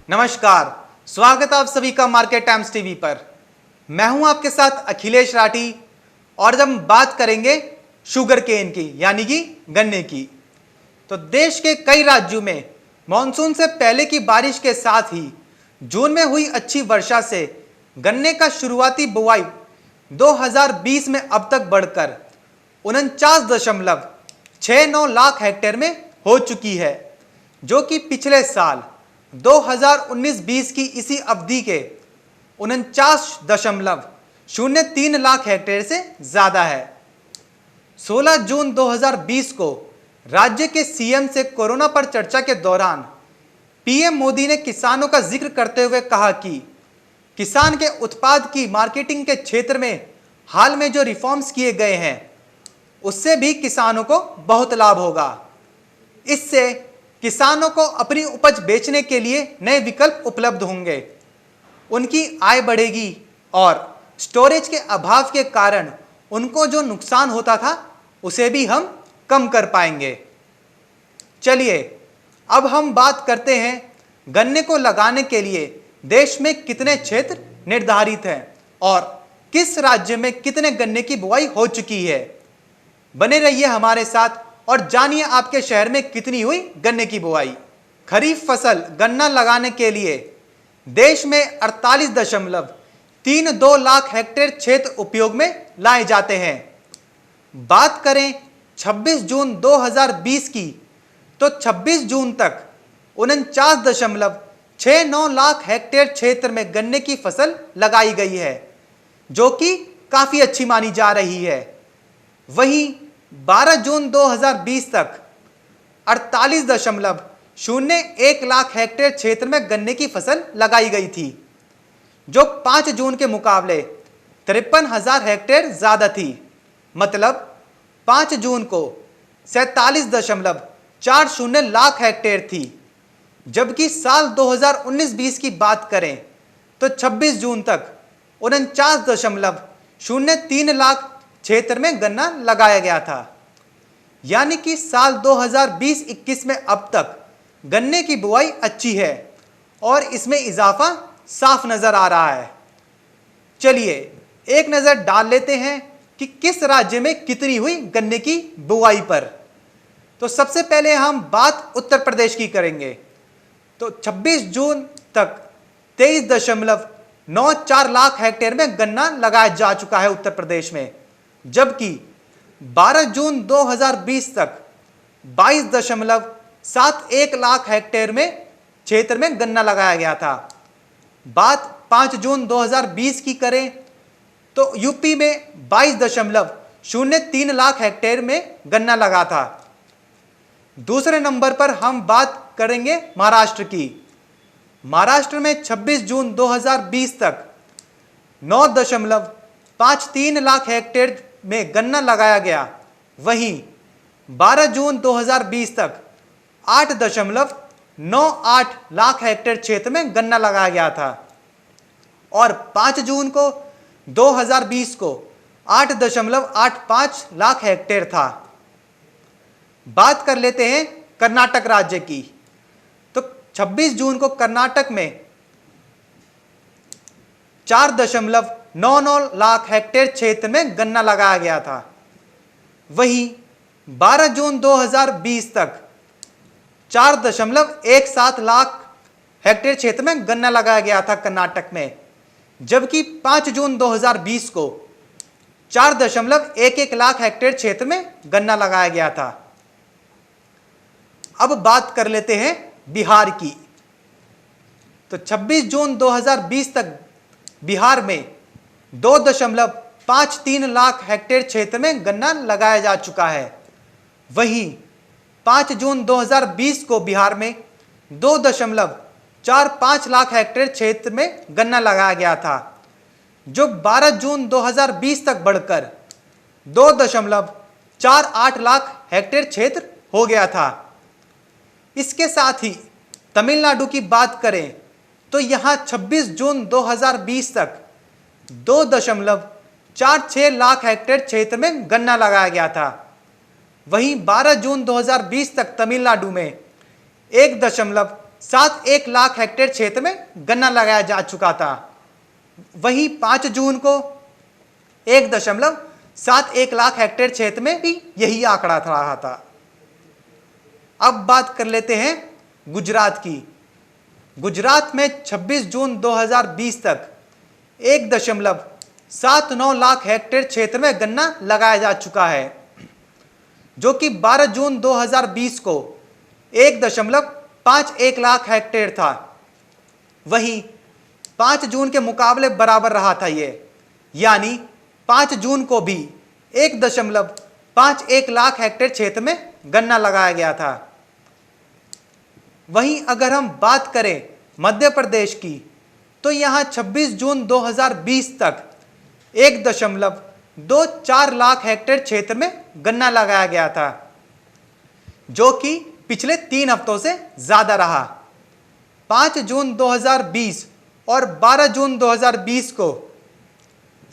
नमस्कार, स्वागत आप सभी का मार्केट टाइम्स टीवी पर। मैं हूं आपके साथ अखिलेश राठी और जब हम बात करेंगे शुगर केन की यानी कि गन्ने की, तो देश के कई राज्यों में मानसून से पहले की बारिश के साथ ही जून में हुई अच्छी वर्षा से गन्ने का शुरुआती बुआई 2020 में अब तक बढ़कर 49.69 लाख हेक्टेयर में हो चुकी है, जो कि पिछले साल 2019-20 की इसी अवधि के 49.03 लाख हेक्टेयर से ज्यादा है। 16 जून 2020 को राज्य के सीएम से कोरोना पर चर्चा के दौरान पीएम मोदी ने किसानों का जिक्र करते हुए कहा कि किसान के उत्पाद की मार्केटिंग के क्षेत्र में हाल में जो रिफॉर्म्स किए गए हैं उससे भी किसानों को बहुत लाभ होगा। इससे किसानों को अपनी उपज बेचने के लिए नए विकल्प उपलब्ध होंगे, उनकी आय बढ़ेगी और स्टोरेज के अभाव के कारण उनको जो नुकसान होता था उसे भी हम कम कर पाएंगे। चलिए अब हम बात करते हैं गन्ने को लगाने के लिए देश में कितने क्षेत्र निर्धारित हैं और किस राज्य में कितने गन्ने की बुआई हो चुकी है। बने रहिए हमारे साथ और जानिए आपके शहर में कितनी हुई गन्ने की बुआई। खरीफ फसल गन्ना लगाने के लिए देश में 48.32 लाख हेक्टेयर क्षेत्र उपयोग में लाए जाते हैं। बात करें 26 जून 2020 की, तो 26 जून तक 49.69 लाख हेक्टेयर क्षेत्र में गन्ने की फसल लगाई गई है, जो कि काफी अच्छी मानी जा रही है। वहीं 12 जून 2020 तक 48.01 लाख हेक्टेयर क्षेत्र में गन्ने की फसल लगाई गई थी, जो 5 जून के मुकाबले 53,000 हेक्टेयर ज्यादा थी। मतलब 5 जून को 47.40 लाख हेक्टेयर थी, जबकि साल 2019-20 की बात करें तो 26 जून तक 49.03 लाख क्षेत्र में गन्ना लगाया गया था। यानी कि साल 2020-21 में अब तक गन्ने की बुआई अच्छी है और इसमें इजाफा साफ नजर आ रहा है। चलिए एक नजर डाल लेते हैं कि किस राज्य में कितनी हुई गन्ने की बुआई पर। तो सबसे पहले हम बात उत्तर प्रदेश की करेंगे। तो 26 जून तक 23.94 लाख हेक्टेयर में गन्ना लगाया जा चुका है उत्तर प्रदेश में, जबकि 12 जून 2020 तक 22.71 लाख हेक्टेयर में क्षेत्र में गन्ना लगाया गया था। बात 5 जून 2020 की करें तो यूपी में 22.03 लाख हेक्टेयर में गन्ना लगा था। दूसरे नंबर पर हम बात करेंगे महाराष्ट्र की। महाराष्ट्र में 26 जून 2020 तक 9.53 लाख हेक्टेयर में गन्ना लगाया गया। वहीं 12 जून 2020 तक 8.98 लाख हेक्टेयर क्षेत्र में गन्ना लगाया गया था और 5 जून को 2020 को 8.85 लाख हेक्टेयर था। बात कर लेते हैं कर्नाटक राज्य की। तो 26 जून को कर्नाटक में 4.99 लाख हेक्टेयर क्षेत्र में गन्ना लगाया गया था। वहीं 12 जून 2020 तक 4.17 लाख हेक्टेयर क्षेत्र में गन्ना लगाया गया था कर्नाटक में, जबकि 5 जून 2020 को 4.11 लाख हेक्टेयर क्षेत्र में गन्ना लगाया गया था। अब बात कर लेते हैं बिहार की। तो 26 जून 2020 तक बिहार में 2.53 लाख हेक्टेयर क्षेत्र में गन्ना लगाया जा चुका है। वहीं 5 जून 2020 को बिहार में 2.45 लाख हेक्टेयर क्षेत्र में गन्ना लगाया गया था, जो 12 जून 2020 तक बढ़कर 2.48 लाख हेक्टेयर क्षेत्र हो गया था। इसके साथ ही तमिलनाडु की बात करें तो यहां 26 जून 2020 तक 2.46 लाख हेक्टेयर क्षेत्र में गन्ना लगाया गया था। वहीं 12 जून 2020 तक तमिलनाडु में 1 लाख हेक्टेयर क्षेत्र में गन्ना लगाया जा चुका था। वहीं 5 जून को 1.71 लाख हेक्टेयर क्षेत्र में भी यही आंकड़ा रहा था। अब बात कर लेते हैं गुजरात की। गुजरात में 26 जून 2020 तक 1.79 लाख हेक्टेयर क्षेत्र में गन्ना लगाया जा चुका है, जो कि 12 जून 2020 को 1.51 लाख हेक्टेयर था। वहीं 5 जून के मुकाबले बराबर रहा था ये, यानी 5 जून को भी 1.51 लाख हेक्टेयर क्षेत्र में गन्ना लगाया गया था। वहीं अगर हम बात करें मध्य प्रदेश की, तो यहाँ 26 जून 2020 तक 1.24 लाख हेक्टेयर क्षेत्र में गन्ना लगाया गया था, जो कि पिछले 3 हफ्तों से ज्यादा रहा। 5 जून 2020 और 12 जून 2020 को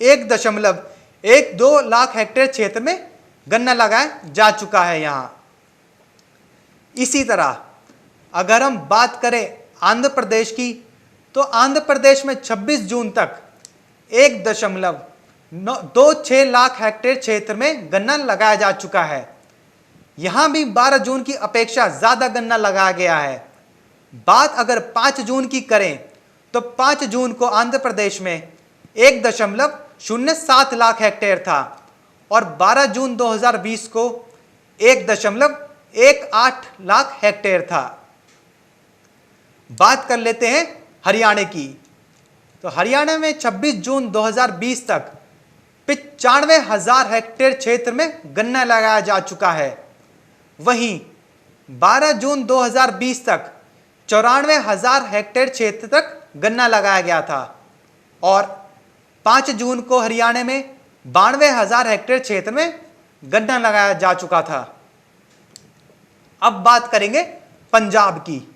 1.12 लाख हेक्टेयर क्षेत्र में गन्ना लगाया जा चुका है यहाँ। इसी तरह अगर हम बात करें आंध्र प्रदेश की, तो आंध्र प्रदेश में 26 जून तक 1.26 लाख हेक्टेयर क्षेत्र में गन्ना लगाया जा चुका है। यहां भी 12 जून की अपेक्षा ज्यादा गन्ना लगाया गया है। बात अगर 5 जून की करें, तो 5 जून को आंध्र प्रदेश में 1.07 लाख हेक्टेयर था और 12 जून 2020 को 1.18 लाख हेक्टेयर था। बात कर लेते हैं हरियाणा की। तो हरियाणा में 26 जून 2020 तक 95,000 हेक्टेयर क्षेत्र में गन्ना लगाया जा चुका है। वहीं 12 जून 2020 तक 94,000 हेक्टेयर क्षेत्र तक गन्ना लगाया गया था और 5 जून को हरियाणा में 92,000 हेक्टेयर क्षेत्र में गन्ना लगाया जा चुका था। अब बात करेंगे पंजाब की।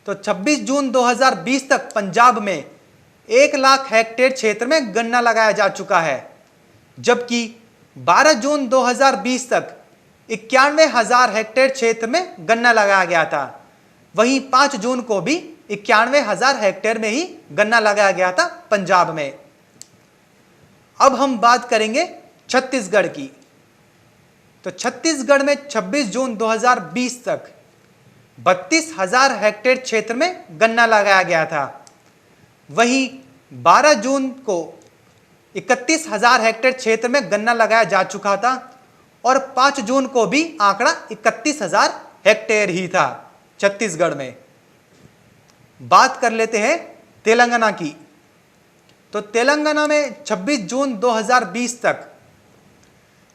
तो 26 जून 2020 तक पंजाब में 1 लाख हेक्टेयर क्षेत्र में गन्ना लगाया जा चुका है, जबकि 12 जून 2020 तक 91,000 हेक्टेयर क्षेत्र में गन्ना लगाया गया था। वहीं 5 जून को भी 91,000 हेक्टेयर में ही गन्ना लगाया गया था पंजाब में। अब हम बात करेंगे छत्तीसगढ़ की। तो छत्तीसगढ़ में 26 जून 2020 तक 32,000 हेक्टेयर क्षेत्र में गन्ना लगाया गया था। वहीं 12 जून को 31,000 हेक्टेयर क्षेत्र में गन्ना लगाया जा चुका था और 5 जून को भी आंकड़ा 31,000 हेक्टेयर ही था छत्तीसगढ़ में। बात कर लेते हैं तेलंगाना की। तो तेलंगाना में 26 जून 2020 तक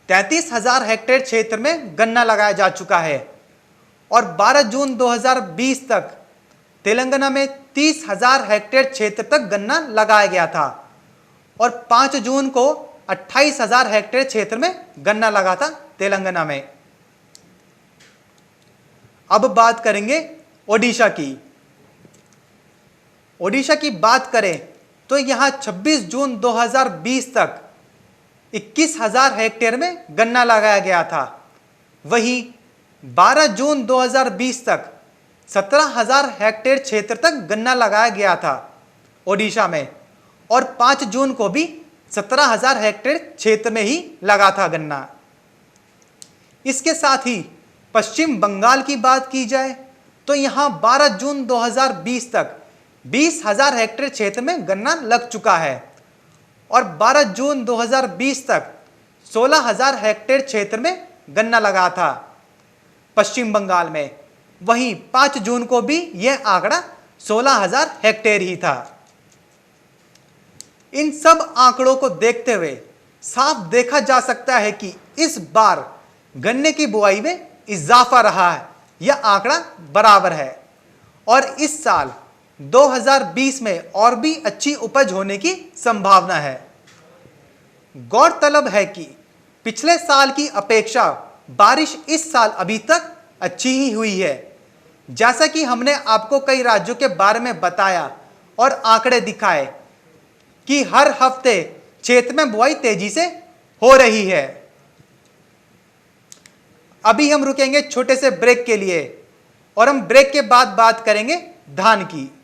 33,000 हेक्टेयर क्षेत्र में गन्ना लगाया जा चुका है और 12 जून 2020 तक तेलंगाना में 30,000 हेक्टेयर क्षेत्र तक गन्ना लगाया गया था और 5 जून को 28,000 हेक्टेयर क्षेत्र में गन्ना लगा था तेलंगाना में। अब बात करेंगे ओडिशा की। ओडिशा की बात करें तो यहां 26 जून 2020 तक 21,000 हेक्टेयर में गन्ना लगाया गया था। वहीं 12 जून 2020 तक 17,000 हेक्टेयर क्षेत्र तक गन्ना लगाया गया था ओडिशा में और 5 जून को भी 17,000 हेक्टेयर क्षेत्र में ही लगा था गन्ना। इसके साथ ही पश्चिम बंगाल की बात की जाए तो यहां 12 जून 2020 तक 20,000 हेक्टेयर क्षेत्र में गन्ना लग चुका है और 12 जून 2020 तक 16,000 हेक्टेयर क्षेत्र में गन्ना लगा था पश्चिम बंगाल में। वहीं 5 जून को भी यह आंकड़ा 16,000 हेक्टेयर ही था। इन सब आंकड़ों को देखते हुए साफ देखा जा सकता है कि इस बार गन्ने की बुआई में इजाफा रहा है, यह आंकड़ा बराबर है और इस साल 2020 में और भी अच्छी उपज होने की संभावना है। गौरतलब है कि पिछले साल की अपेक्षा बारिश इस साल अभी तक अच्छी ही हुई है। जैसा कि हमने आपको कई राज्यों के बारे में बताया और आंकड़े दिखाए कि हर हफ्ते क्षेत्र में बुआई तेजी से हो रही है। अभी हम रुकेंगे छोटे से ब्रेक के लिए और हम ब्रेक के बाद बात करेंगे धान की।